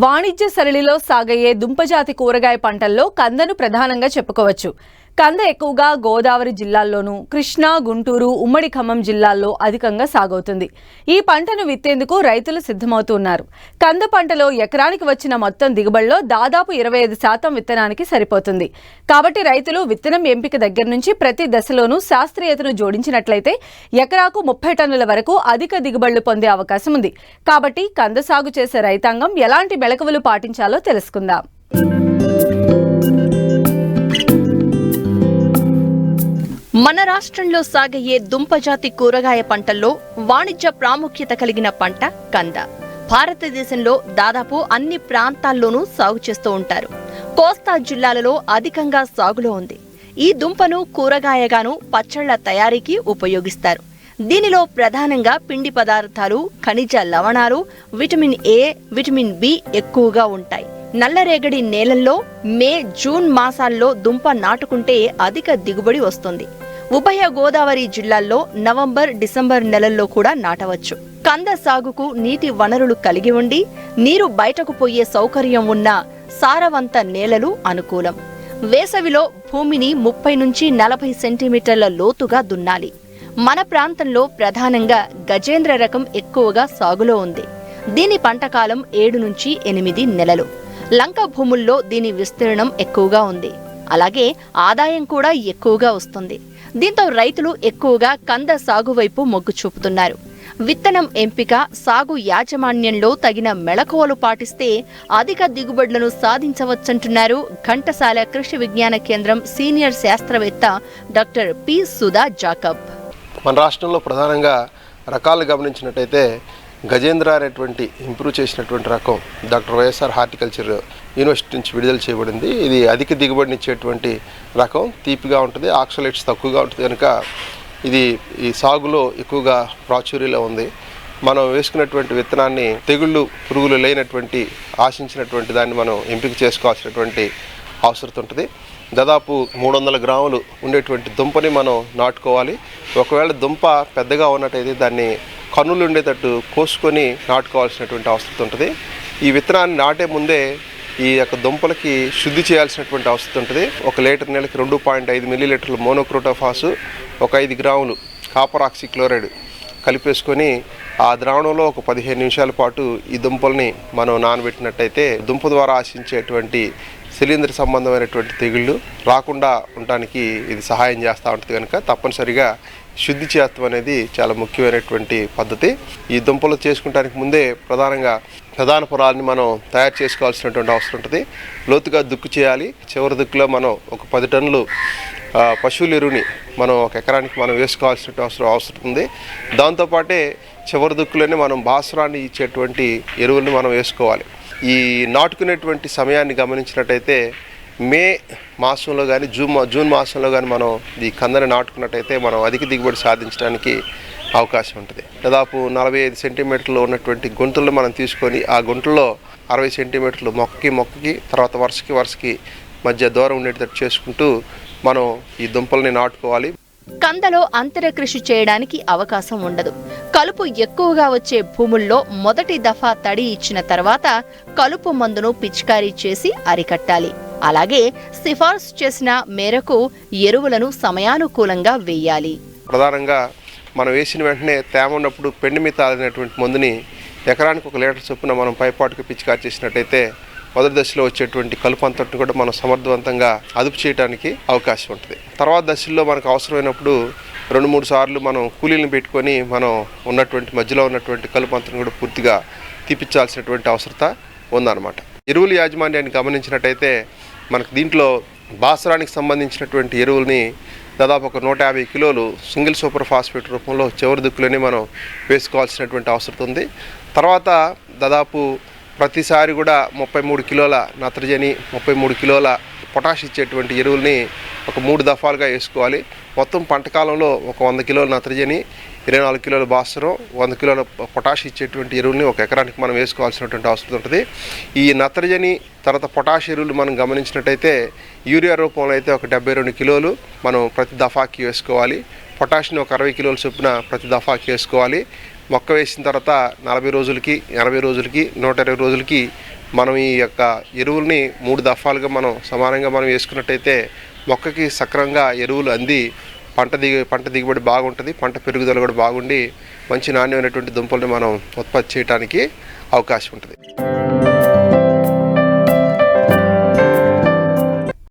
వాణిజ్య సరళిలో సాగయ్యే దుంపజాతి కూరగాయ పంటల్లో కందను ప్రధానంగా చెప్పుకోవచ్చు. కంద ఎక్కువగా గోదావరి జిల్లాల్లోనూ, కృష్ణా, గుంటూరు, ఉమ్మడి ఖమ్మం జిల్లాల్లో అధికంగా సాగవుతుంది. ఈ పంటను విత్తేందుకు రైతులు సిద్ధమవుతున్నారు. కంద పంటలో ఎకరానికి వచ్చిన మొత్తం దిగుబడిలో దాదాపు 25% విత్తనానికి సరిపోతుంది. కాబట్టి రైతులు విత్తనం ఎంపిక దగ్గర నుంచి ప్రతి దశలోనూ శాస్త్రీయతను జోడించినట్లయితే ఎకరాకు 30 టన్నుల వరకు అధిక దిగుబడులు పొందే అవకాశం ఉంది. కాబట్టి కంద సాగు చేసే రైతాంగం ఎలాంటి మెళకువలు పాటించాలో తెలుసుకుందాం. మన రాష్ట్రంలో సాగయ్యే దుంపజాతి కూరగాయ పంటల్లో వాణిజ్య ప్రాముఖ్యత కలిగిన పంట కంద. భారతదేశంలో దాదాపు అన్ని ప్రాంతాల్లోనూ సాగు చేస్తూ ఉంటారు. కోస్తా జిల్లాలలో అధికంగా సాగులో ఉంది. ఈ దుంపను కూరగాయగాను పచ్చళ్ల తయారీకి ఉపయోగిస్తారు. దీనిలో ప్రధానంగా పిండి పదార్థాలు, ఖనిజ లవణాలు, విటమిన్ ఏ, విటమిన్ బి ఎక్కువగా ఉంటాయి. నల్లరేగడి నేలల్లో మే, జూన్ మాసాల్లో దుంప నాటుకుంటే అధిక దిగుబడి వస్తుంది. ఉభయ గోదావరి జిల్లాల్లో నవంబర్, డిసెంబర్ నెలల్లో కూడా నాటవచ్చు. కంద సాగుకు నీటి వనరులు కలిగి ఉండి నీరు బయటకు పోయే సౌకర్యం ఉన్న సారవంత నేలలు అనుకూలం. వేసవిలో భూమిని 30 నుంచి 40 సెంటీమీటర్ల లోతుగా దున్నాలి. మన ప్రాంతంలో ప్రధానంగా గజేంద్ర రకం ఎక్కువగా సాగులో ఉంది. దీని పంటకాలం 7 నుంచి 8 నెలలు. లంక భూముల్లో దీని విస్తీర్ణం ఎక్కువగా ఉంది. అలాగే ఆదాయం కూడా ఎక్కువగా వస్తుంది. దీంతో రైతులు ఎక్కువగా కంద సాగు వైపు మొగ్గు చూపుతున్నారు. విత్తనం ఎంపిక, సాగు యాజమాన్యంలో తగిన మెళకువలు పాటిస్తే అధిక దిగుబడులను సాధించవచ్చంటున్నారు ఘంటసాల కృషి విజ్ఞాన కేంద్రం సీనియర్ శాస్త్రవేత్త డాక్టర్ పి. సుధా జాకబ్. మన రాష్ట్రంలో ప్రధానంగా రకాలు గమనించినట్టయితే గజేంద్ర అనేటువంటి ఇంప్రూవ్ చేసినటువంటి రకం డాక్టర్ వైఎస్ఆర్ హార్టికల్చర్ యూనివర్సిటీ నుంచి విడుదల చేయబడింది. ఇది అధిక దిగుబడినిచ్చేటువంటి రకం, తీపిగా ఉంటుంది, ఆక్సలేట్స్ తక్కువగా ఉంటుంది కనుక ఇది ఈ సాగులో ఎక్కువగా ప్రాచుర్యంలో ఉంది. మనం వేసుకున్నటువంటి విత్తనాన్ని తెగుళ్ళు, పురుగులు లేనటువంటి ఆశించినటువంటి దాన్ని మనం ఎంపిక చేసుకోవాల్సినటువంటి అవసరం ఉంటుంది. దాదాపు 300 గ్రాములు ఉండేటువంటి దుంపని మనం నాటుకోవాలి. ఒకవేళ దుంప పెద్దగా ఉన్నట్టయితే దాన్ని కన్నులు ఉండేటట్టు కోసుకొని నాటుకోవాల్సినటువంటి అవసరం ఉంటుంది. ఈ విత్తనాన్ని నాటే ముందే ఈ యొక్క దుంపలకి శుద్ధి చేయాల్సినటువంటి అవసరం ఉంటుంది. 1 లీటర్ నీళ్ళకి 2.5 మిల్లీలీటర్ల మోనోక్రోటోఫాసు, 5 గ్రాములు కాపర్ ఆక్సిక్లోరైడ్ కలిపేసుకొని ఆ ద్రావణంలో 15 నిమిషాల పాటు ఈ దుంపల్ని మనం నానబెట్టినట్టయితే దుంప ద్వారా ఆశించేటువంటి శిలీంద్ర సంబంధమైనటువంటి తెగుళ్ళు రాకుండా ఉండటానికి ఇది సహాయం చేస్తూ ఉంటుంది. కనుక తప్పనిసరిగా శుద్ధి చేయడం అనేది చాలా ముఖ్యమైనటువంటి పద్ధతి. ఈ దుంపలు చేసుకుంటానికి ముందే ప్రధాన పొలాన్ని మనం తయారు చేసుకోవాల్సినటువంటి అవసరం ఉంటుంది. లోతుగా దుక్కు చేయాలి. చివరి దుక్కులో మనం 10 టన్నులు పశువుల ఎరువుని మనం 1 ఎకరానికి మనం వేసుకోవాల్సిన అవసరం ఉంది. దాంతోపాటే చివరి దుక్కులోనే మనం భాస్వరాన్ని ఇచ్చేటువంటి ఎరువుల్ని మనం వేసుకోవాలి. ఈ నాటుకునేటువంటి సమయాన్ని గమనించినట్టయితే మే మాసంలో కానీ జూన్ మాసంలో కానీ మనం ఈ కందని నాటుకున్నట్టయితే మనం అధిక దిగుబడి సాధించడానికి అవకాశం ఉంటుంది. దాదాపు 45 సెంటీమీటర్లు ఉన్నటువంటి గుంటలను మనం తీసుకొని ఆ గుంటల్లో 60 సెంటీమీటర్లు మొక్కకి తర్వాత వరుసకి మధ్య దూరం ఉండేటట్టు చేసుకుంటూ మనం ఈ దుంపల్ని నాటుకోవాలి. కందలో అంతర కృషి చేయడానికి అవకాశం ఉండదు. కలుపు ఎక్కువగా వచ్చే భూముల్లో మొదటి దఫా తడి ఇచ్చిన తర్వాత కలుపు మందును పిచికారీ చేసి అరికట్టాలి. అలాగే సిఫార్సు చేసిన మేరకు ఎరువులను సమయానుకూలంగా వేయాలి. ప్రధానంగా మనం వేసిన వెంటనే తేమ ఉన్నప్పుడు పెండి మీద తాగినటువంటి మందుని ఎకరానికి 1 లీటర్ చొప్పున మనం పైపాటుకు పిచికారీ చేసినట్టయితే మొదటి దశలో వచ్చేటువంటి కలుపు అంతటిని కూడా మనం సమర్థవంతంగా అదుపు చేయడానికి అవకాశం ఉంటుంది. తర్వాత దశల్లో మనకు అవసరమైనప్పుడు 2-3 సార్లు మనం కూలీలను పెట్టుకొని మనం మధ్యలో ఉన్నటువంటి కలుపు అంతటిని కూడా పూర్తిగా తీపిచ్చాల్సినటువంటి అవసరత ఉందన్నమాట. ఎరువుల యాజమాన్యాన్ని గమనించినట్టయితే మనకు దీంట్లో భాస్వరానికి సంబంధించినటువంటి ఎరువుల్ని దాదాపు 150 కిలోలు సింగిల్ సూపర్ ఫాస్ఫేట్ రూపంలో చివరి దుక్కులని మనం వేసుకోవాల్సినటువంటి అవసరం ఉంది. తర్వాత దాదాపు ప్రతిసారి కూడా 33 కిలోల నత్రజని, 33 కిలోల పొటాష్ ఇచ్చేటువంటి ఎరువుల్ని 3 దఫాలుగా వేసుకోవాలి. మొత్తం పంటకాలంలో 100 కిలోల నత్రజని, 24 కిలోల భాస్వరం, 100 కిలోల పొటాష్ ఇచ్చేటువంటి ఎరువుల్ని 1 ఎకరానికి మనం వేసుకోవాల్సినటువంటి అవసరం ఉంటుంది. ఈ నత్రజని తర్వాత పొటాష్ ఎరువులు మనం గమనించినట్టయితే యూరియా రూపంలో అయితే 72 కిలోలు మనం ప్రతి దఫాకి వేసుకోవాలి. పొటాష్ని 60 కిలోల చొప్పున ప్రతి దఫాకి వేసుకోవాలి. మొక్క వేసిన తర్వాత 40 రోజులకి, 80 రోజులకి, 120 రోజులకి మనం ఈ యొక్క ఎరువుల్ని 3 దఫాలుగా మనం సమానంగా మనం వేసుకున్నట్టయితే మొక్కకి సక్రమంగా ఎరువులు అంది పంట దిగుబడి బాగుంటుంది, పంట పెరుగుదల కూడా బాగుండి మంచి నాణ్యమైనటువంటి దుంపల్ని మనం ఉత్పత్తి చేయడానికి అవకాశం ఉంటుంది.